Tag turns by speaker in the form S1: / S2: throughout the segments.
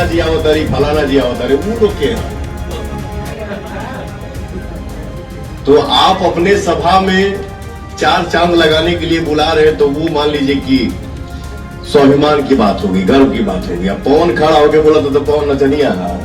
S1: फलाना जी आवतारी फलाना जी आवतारी, वो लोग के हैं। तो आप अपने सभा में चार चांद लगाने के लिए बुला रहे, तो वो मान लीजिए कि स्वाभिमान की बात होगी, गर्व की बात होगी। अब पवन खड़ा होकर बोला तो पवन नचनिया है।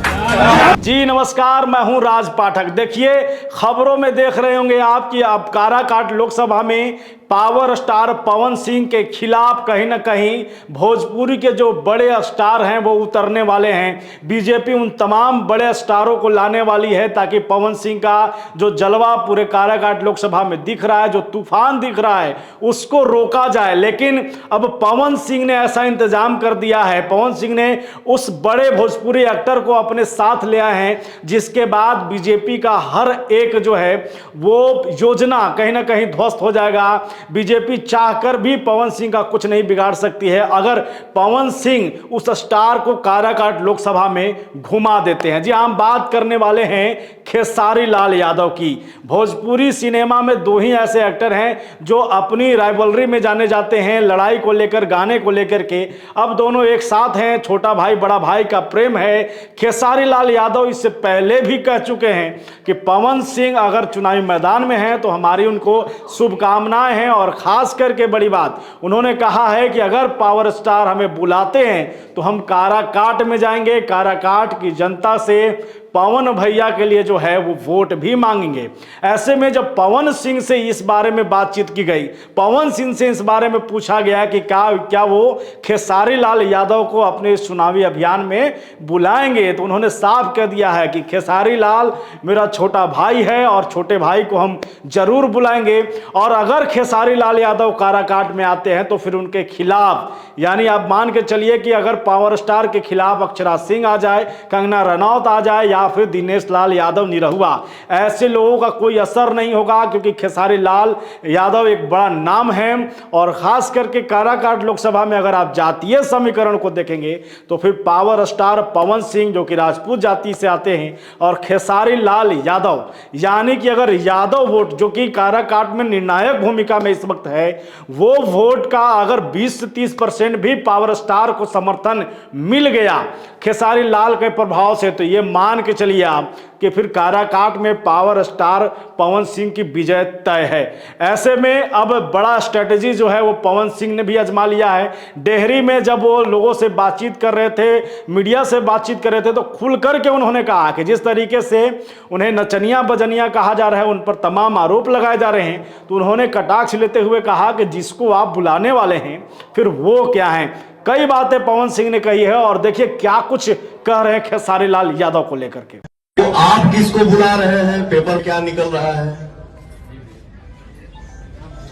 S2: जी नमस्कार, मैं हूं राज पाठक। देखिए, खबरों में देख रहे होंगे आप कि अब काराकाट लोकसभा में पावर स्टार पवन सिंह के खिलाफ कहीं ना कहीं भोजपुरी के जो बड़े स्टार हैं वो उतरने वाले हैं। बीजेपी उन तमाम बड़े स्टारों को लाने वाली है ताकि पवन सिंह का जो जलवा पूरे काराकाट लोकसभा में दिख रहा है, जो तूफान दिख रहा है, उसको रोका जाए। लेकिन अब पवन सिंह ने ऐसा इंतजाम कर दिया है, पवन सिंह ने उस बड़े भोजपुरी एक्टर को अपने साथ लिया है, जिसके बाद बीजेपी का हर एक जो है वो योजना कहीं ना कहीं ध्वस्त हो जाएगा। बीजेपी चाहकर भी पवन सिंह का कुछ नहीं बिगाड़ सकती है अगर पवन सिंह उस स्टार को काराकाट लोकसभा में घुमा देते हैं। जी, हम बात करने वाले हैं खेसारी लाल यादव की। भोजपुरी सिनेमा में दो ही ऐसे एक्टर हैं जो अपनी राइवलरी में जाने जाते हैं, लड़ाई को लेकर, गाने को लेकर के। अब दोनों एक साथ हैं, छोटा भाई बड़ा भाई का प्रेम है। खेसारी लाल यादव इससे पहले भी कह चुके हैं कि पवन सिंह अगर चुनावी मैदान में हैं तो हमारी उनको शुभकामनाएं हैं। और खास करके बड़ी बात उन्होंने कहा है कि अगर पावर स्टार हमें बुलाते हैं तो हम काराकाट में जाएंगे, काराकाट की जनता से पवन भैया के लिए जो है वो वोट भी मांगेंगे। ऐसे में जब पवन सिंह से इस बारे में बातचीत की गई, पवन सिंह से इस बारे में पूछा गया कि क्या वो खेसारी लाल यादव को अपने चुनावी अभियान में बुलाएंगे, तो उन्होंने साफ कह दिया है कि खेसारी लाल मेरा छोटा भाई है और छोटे भाई को हम जरूर बुलाएंगे। और अगर खेसारी लाल यादव काराकाट में आते हैं तो फिर उनके खिलाफ, यानी आप मान के चलिए कि अगर पावर स्टार के खिलाफ अक्षरा सिंह आ जाए, कंगना रनौत आ जाए या फिर दिनेश लाल यादव निरहुआ, ऐसे लोगों का कोई असर नहीं होगा, क्योंकि खेसारी लाल यादव एक बड़ा नाम है। और खास करके काराकाट लोकसभा में अगर आप जातीय समीकरण को देखेंगे तो फिर पावर स्टार पवन सिंह जो कि राजपूत जाति से आते हैं और खेसारी लाल यादव, यानी कि अगर यादव वोट जो कि काराकाट में निर्णायक भूमिका में इस वक्त है, वो वोट का अगर 20 से 30% भी पावर स्टार को समर्थन मिल गया खेसारी लाल के प्रभाव से, तो ये मान के चलिए आप कि फिर काराकाट में पावर स्टार पवन सिंह की विजय तय है। ऐसे में अब बड़ा स्ट्रेटेजी जो है वो पवन सिंह ने भी आजमा लिया है। डेहरी में जब वो लोगों से बातचीत कर रहे थे, मीडिया से बातचीत कर रहे थे, तो खुल करके उन्होंने कहा कि जिस तरीके से उन्हें नचनिया बजनिया कहा जा रहा है, उन पर तमाम आरोप लगाए जा रहे हैं, तो उन्होंने कटाक्ष लेते हुए कहा कि जिसको आप बुलाने वाले हैं फिर वो क्या है। कई बातें पवन सिंह ने कही है और देखिए क्या कुछ कह रहे हैं खेसारी लाल यादव को लेकर के।
S1: तो आप किसको बुला रहे हैं, पेपर क्या निकल रहा है,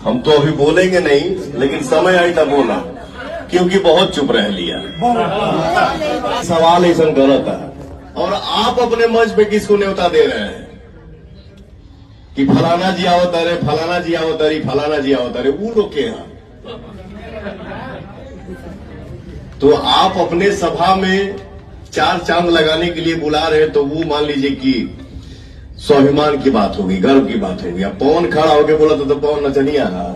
S1: हम तो अभी बोलेंगे नहीं, लेकिन समय आई था बोला, क्योंकि बहुत चुप रह लिया। सवाल ऐसा गलत है। और आप अपने मंच पे किसको न्योता दे रहे हैं कि फलाना जी आवतारे फलाना जी आवतारी फलाना जी आवतारे, वो लोग के हैं। तो आप अपने सभा में चार चांद लगाने के लिए बुला रहे, तो वो मान लीजिए कि स्वाभिमान की बात होगी, गर्व की बात होगी। अब पवन खड़ा होकर बोला तो पवन नचनिया है।